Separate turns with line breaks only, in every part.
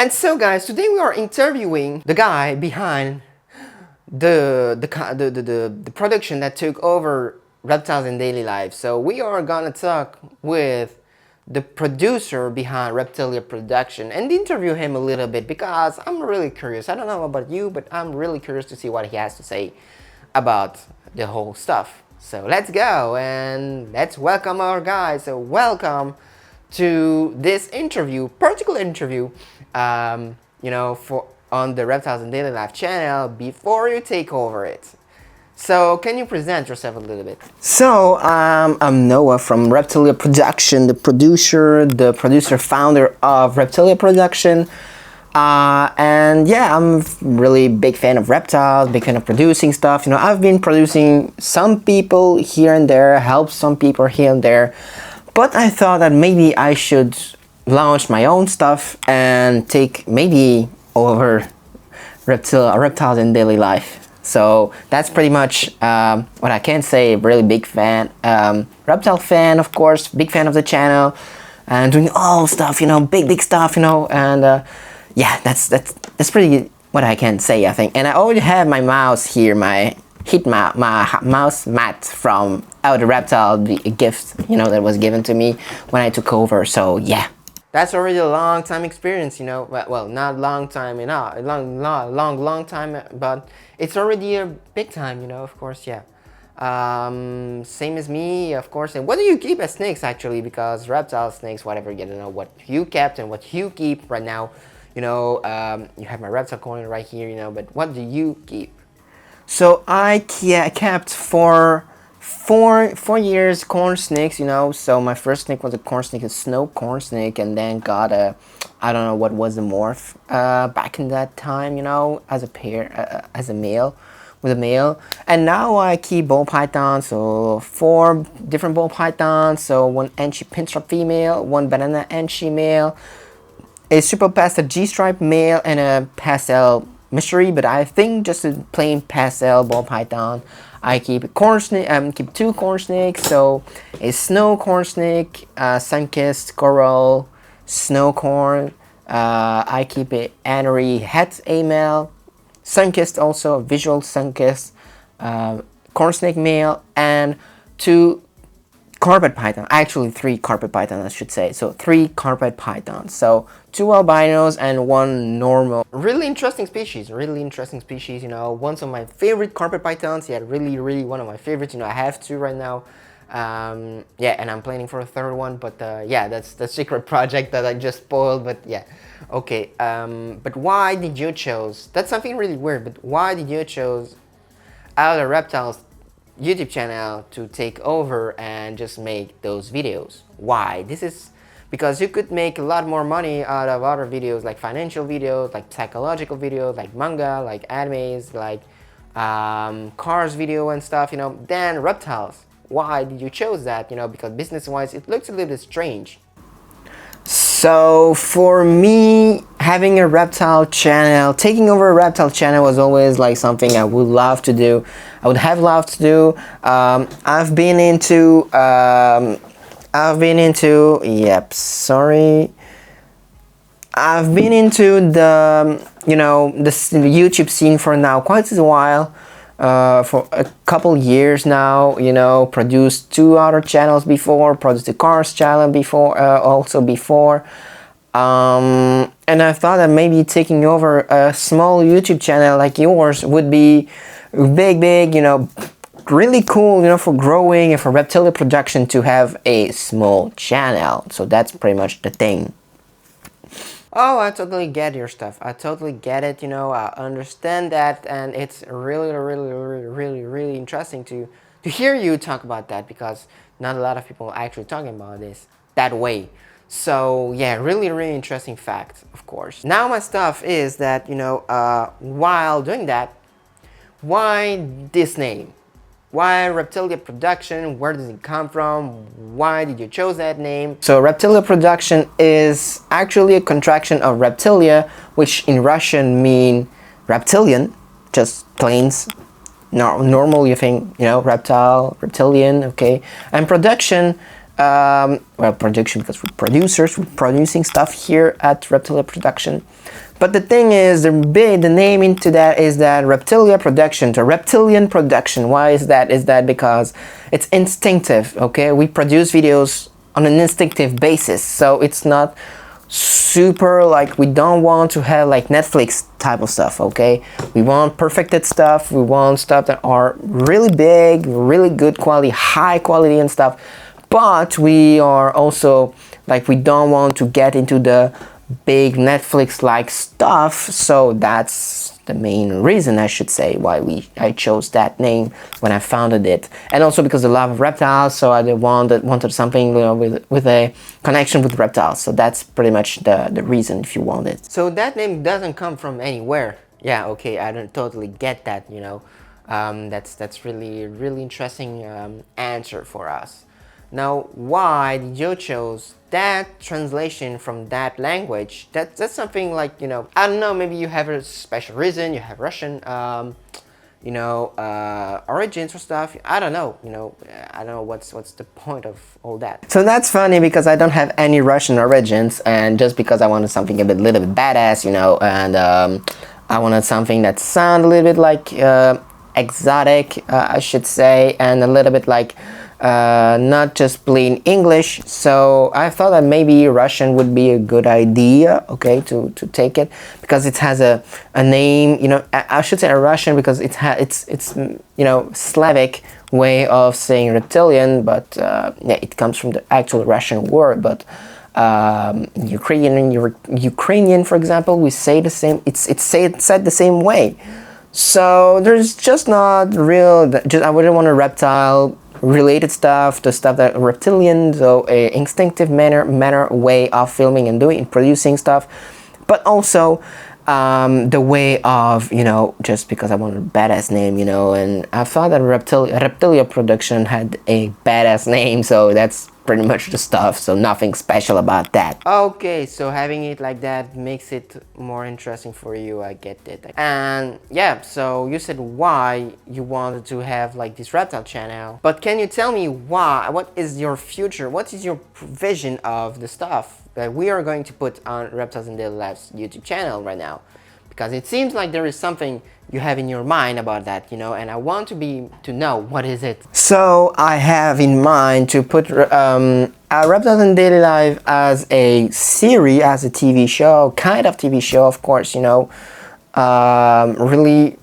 And so guys, today we are interviewing the guy behind the production that took over Reptiles in Daily Life. So we are gonna talk with the producer behind Reptilia Production and interview him a little bit because I'm really curious. I don't know about you, but I'm really curious to see what he has to say about the whole stuff. So let's go and let's welcome our guy. So welcome to this interview, particular interview, for on the Reptiles in Daily Life channel before you take over it. So can you present yourself a little bit? So I'm Noah from Reptilia Production, the producer founder of Reptilia Production. And yeah, I'm really big fan of reptiles, big fan of producing stuff. I've been producing some people here and there, helped some people here and there. But I thought that maybe I should launch my own stuff and take maybe over Reptiles in Daily Life. So that's pretty much what I can say. Really big fan, reptile fan, of course, big fan of the channel, and doing all stuff, big stuff, and yeah, that's pretty what I can say, I think. And I already have my mouse here, my mouse mat from AodaReptile, the gift, that was given to me when I took over. So yeah. That's already a long time experience, well, not long time, a long time, but it's already a big time, of course, yeah. Same as me, of course. And what do you keep as snakes, actually? Because reptile, snakes, whatever, you know what you kept and what you keep right now. You have my reptile corner right here, but what do you keep? So I kept for 4 years corn snakes, so my first snake was a corn snake, a snow corn snake, and then got a, I don't know what was the morph back in that time, as a pair, as a male, with a male. And now I keep ball pythons, so 4 different ball pythons, so one Enchi pinstripe female, one banana Enchi male, a super pastel G-stripe male, and a pastel mystery, but I think just a plain pastel ball python. I keep a corn snake. Keep 2 corn snakes. So a snow corn snake, sun-kissed coral, snow corn. I keep a anery het a male, sun-kissed also, a visual sun-kissed corn snake male, and 2 carpet python. Actually 3 carpet python, I should say. So 3 carpet pythons. So 2 albinos and 1 normal. Really interesting species. One of my favorite carpet pythons. Yeah, really one of my favorites. I have 2 right now. Yeah, and I'm planning for a 3rd one. But yeah, that's the secret project that I just spoiled. But yeah, okay. But why did you choose? That's something really weird. But why did you choose AodaReptile's YouTube channel to take over and just make those videos? Why? This is because you could make a lot more money out of other videos, like financial videos, like psychological videos, like manga, like animes, like cars video and stuff, than reptiles. Why did you choose that? Because business-wise, it looks a little bit strange. So for me, having a reptile channel, taking over a reptile channel was always like something I would love to do. I would have loved to do. I've been into the the YouTube scene for now quite a while. For a couple years now, produced 2 other channels before, produced the cars channel before, and I thought that maybe taking over a small YouTube channel like yours would be big, really cool, for growing and for Reptilia Production to have a small channel. So that's pretty much the thing. Oh, I totally get your stuff. I totally get it, I understand that, and it's really interesting to hear you talk about that, because not a lot of people are actually talking about this that way. So yeah, really interesting fact, of course. Now my stuff is that, while doing that, why this name? Why Reptilia Production? Where does it come from? Why did you choose that name? So Reptilia Production is actually a contraction of Reptilia, which in Russian mean reptilian, just plains. Normal, you think, reptile, reptilian, okay. And production well, production, because we're producers, we're producing stuff here at Reptilia Production. But the thing is, the name into that is that Reptilia Production, to Reptilian Production. Why is that? Is that because it's instinctive, okay? We produce videos on an instinctive basis, so it's not super like, we don't want to have like Netflix type of stuff, okay? We want perfected stuff, we want stuff that are really big, really good quality, high quality and stuff, but we are also like, we don't want to get into the big Netflix like stuff. So that's the main reason, I should say, why I chose that name when I founded it. And also because the love of reptiles, so I wanted something, you know, with a connection with reptiles. So that's pretty much the reason, if you want it. So that name doesn't come from anywhere. Yeah, okay, I don't totally get that, you know. That's really interesting answer for us. Now, why did you choose that translation from that language? That's something like, you know, I don't know, maybe you have a special reason, you have Russian, you know, origins or stuff. I don't know, you know, I don't know what's the point of all that. So that's funny because I don't have any Russian origins, and just because I wanted something a little bit badass, you know, and I wanted something that sounded a little bit like exotic, I should say, and a little bit like not just plain English. So I thought that maybe Russian would be a good idea, okay, to take it, because it has a name, you know, I should say a Russian because it's you know, Slavic way of saying reptilian, but yeah, it comes from the actual Russian word. But Ukrainian, for example, we say the same, it's said the same way. So there's just not real, I wouldn't want a reptile related stuff, the stuff that reptilian, so a instinctive manner way of filming and doing and producing stuff, but also the way of, you know, just because I wanted a badass name, you know, and I thought that Reptilia Production had a badass name, so that's pretty much the stuff, so nothing special about that. Okay, so having it like that makes it more interesting for you, I get it. And yeah, so you said why you wanted to have like this reptile channel, but can you tell me why, what is your future, what is your vision of the stuff that we are going to put on Reptiles in Daily Lives YouTube channel right now? Because it seems like there is something you have in your mind about that, you know, and I want to know what is it. So I have in mind to put Reptiles in Daily Life as a series, as a TV show, kind of TV show, of course, you know. Really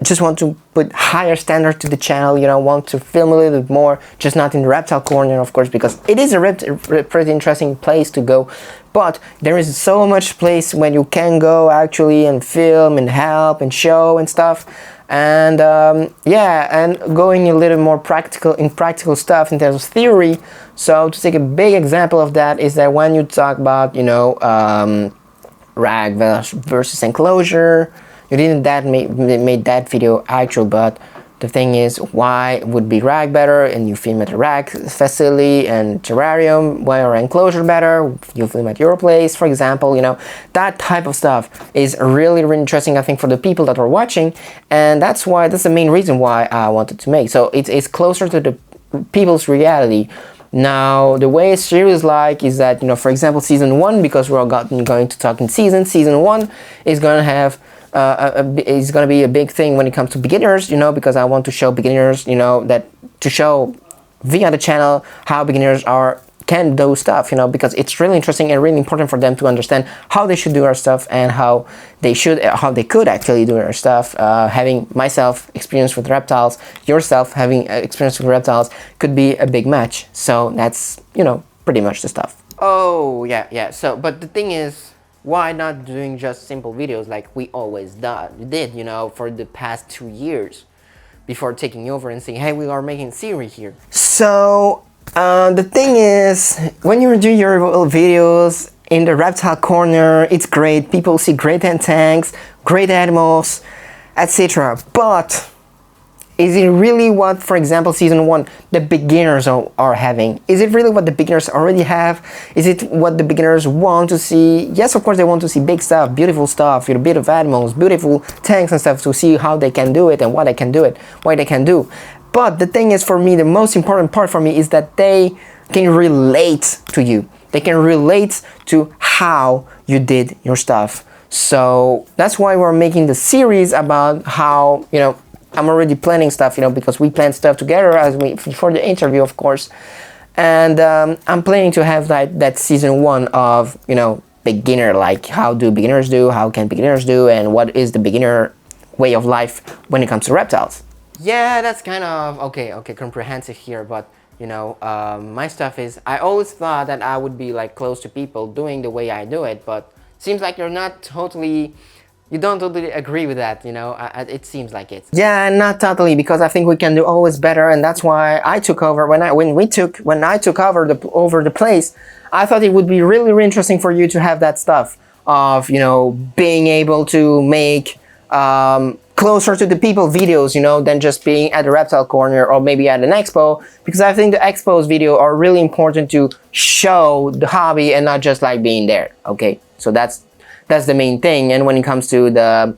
just want to put higher standard to the channel, you know, want to film a little bit more, just not in the reptile corner, of course, because it is a pretty interesting place to go, but there is so much place when you can go actually and film and help and show and stuff. And yeah, and going a little more practical stuff in terms of theory. So to take a big example of that is that when you talk about, you know, rag versus enclosure, you didn't made that video actual, but the thing is, why would be rag better, and you film at a rag facility and terrarium, why are enclosure better, you film at your place, for example, you know, that type of stuff is really interesting, I think, for the people that are watching, and that's the main reason why I wanted to make. So it's closer to the people's reality. Now, the way a series like is that, you know, for example, season 1, because we're going to talk in season 1 is going to have is going to be a big thing when it comes to beginners, you know, because I want to show beginners, you know, to show via the channel how beginners can do stuff, you know, because it's really interesting and really important for them to understand how they should do our stuff and how they could actually do their stuff. Having myself experience with reptiles, yourself having experience with reptiles could be a big match. So that's, you know, pretty much the stuff. Oh yeah. So, but the thing is, why not doing just simple videos like we always did, you know, for the past 2 years before taking over and saying, hey, we are making a series here. So the thing is, when you do your videos in the reptile corner, it's great. People see great tanks, great animals, etc. But is it really what, for example, season 1, the beginners are having? Is it really what the beginners already have? Is it what the beginners want to see? Yes, of course, they want to see big stuff, beautiful stuff, with a bit of animals, beautiful tanks and stuff, to see how they can do it and what they can do. But the thing is, for me, the most important part for me is that they can relate to you. They can relate to how you did your stuff. So that's why we're making the series about how, you know, I'm already planning stuff, you know, because we plan stuff together as we for the interview, of course. And I'm planning to have that season 1 of, you know, beginner, like how do beginners do, how can beginners do, and what is the beginner way of life when it comes to reptiles. Yeah, that's kind of okay, comprehensive here, but you know, my stuff is, I always thought that I would be like close to people doing the way I do it, but seems like you don't totally agree with that, you know. It seems like it. Yeah, not totally, because I think we can do always better, and that's why I took over when I took over the place. I thought it would be really, really interesting for you to have that stuff of, you know, being able to make closer to the people videos, you know, than just being at the reptile corner or maybe at an expo, because I think the expos video are really important to show the hobby and not just like being there. Okay, so that's the main thing. And when it comes to the,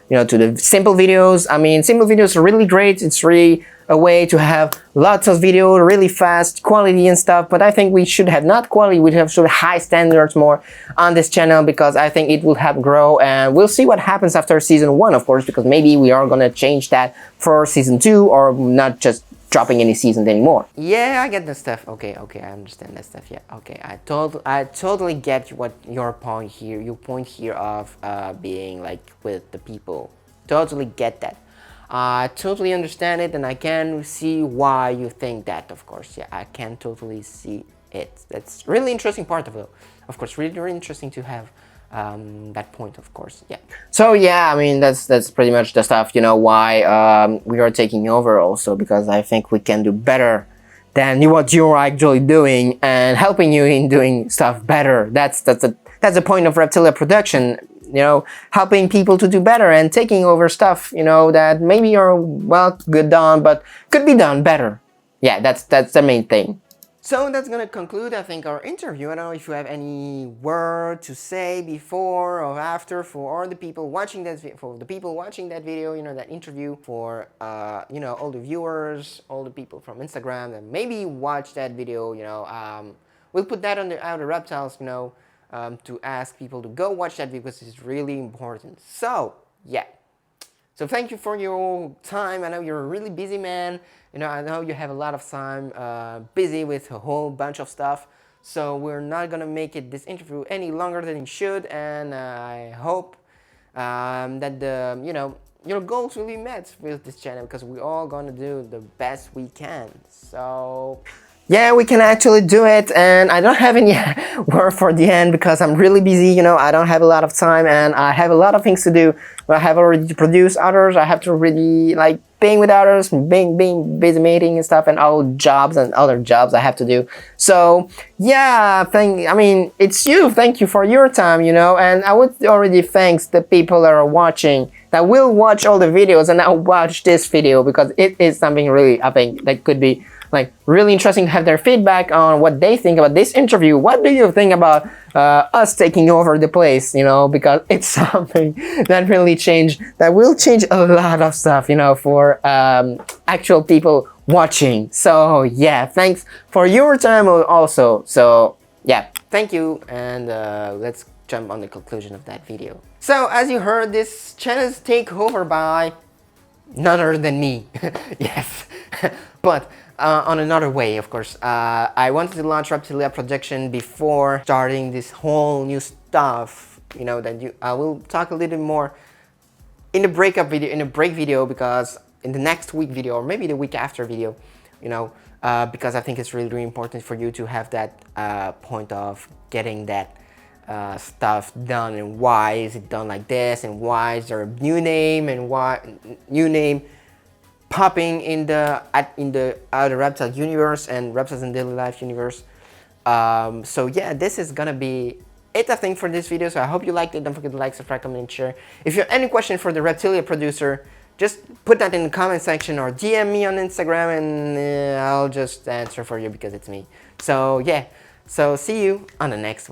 you know, to the simple videos, I mean, simple videos are really great. It's really a way to have lots of video, really fast quality and stuff, but I think we should have not quality, we have sort of high standards more on this channel, because I think it will help grow, and we'll see what happens after season 1, of course, because maybe we are gonna change that for season 2, or not just dropping any seasons anymore. Yeah, I get the stuff. Okay, I understand that stuff. Yeah, okay, I totally get what your point here of being like with the people. Totally get that. I totally understand it, and I can see why you think that, of course. Yeah, I can totally see it. That's really interesting part of it. Of course, really, really interesting to have that point, of course. Yeah. So yeah, I mean, that's pretty much the stuff, you know, why we are taking over also, because I think we can do better than what you're actually doing, and helping you in doing stuff better. That's the point of Reptilia production. You know, helping people to do better and taking over stuff, you know, that maybe are, well, good done, but could be done better. Yeah, that's the main thing. So that's gonna conclude, I think, our interview. I don't know if you have any word to say before or after for all the people watching that video, you know, that interview, for you know, all the viewers, all the people from Instagram that maybe watch that video. You know, we'll put that on the AodaReptiles, you know, to ask people to go watch that video, because it's really important. So yeah, so thank you for your time. I know you're a really busy man, you know, I know you have a lot of time, busy with a whole bunch of stuff, so we're not gonna make this interview any longer than it should, and I hope that you know, your goals will be met with this channel, because we're all gonna do the best we can. So yeah, we can actually do it, and I don't have any word for the end, because I'm really busy, you know, I don't have a lot of time, and I have a lot of things to do. I have already to produce others, I have to really like being with others, being busy meeting and stuff, and all jobs and other jobs I have to do. So yeah, I mean, it's you, thank you for your time, you know, and I would already thank the people that are watching, that will watch all the videos and now watch this video, because it is something really, I think, that could be like really interesting to have their feedback on what they think about this interview. What do you think about us taking over the place, you know, because it's something that really will change a lot of stuff, you know, for actual people watching. So yeah, thanks for your time also. So yeah, thank you, and let's jump on the conclusion of that video. So as you heard, this channel is taken over by none other than me. Yes. But on another way, of course, I wanted to launch Reptilia production before starting this whole new stuff, you know, that I will talk a little more in the break video, because in the next week video, or maybe the week after video, you know, because I think it's really, really important for you to have that point of getting that stuff done, and why is it done like this, and why is there a new name, and why new name popping in the AodaReptile universe and Reptiles in Daily Life universe. So yeah, this is gonna be it, I think, for this video. So I hope you liked it. Don't forget to like, subscribe, comment, and share. If you have any question for the Reptilia producer, just put that in the comment section or DM me on Instagram, and I'll just answer for you, because it's me. So yeah, so see you on the next one.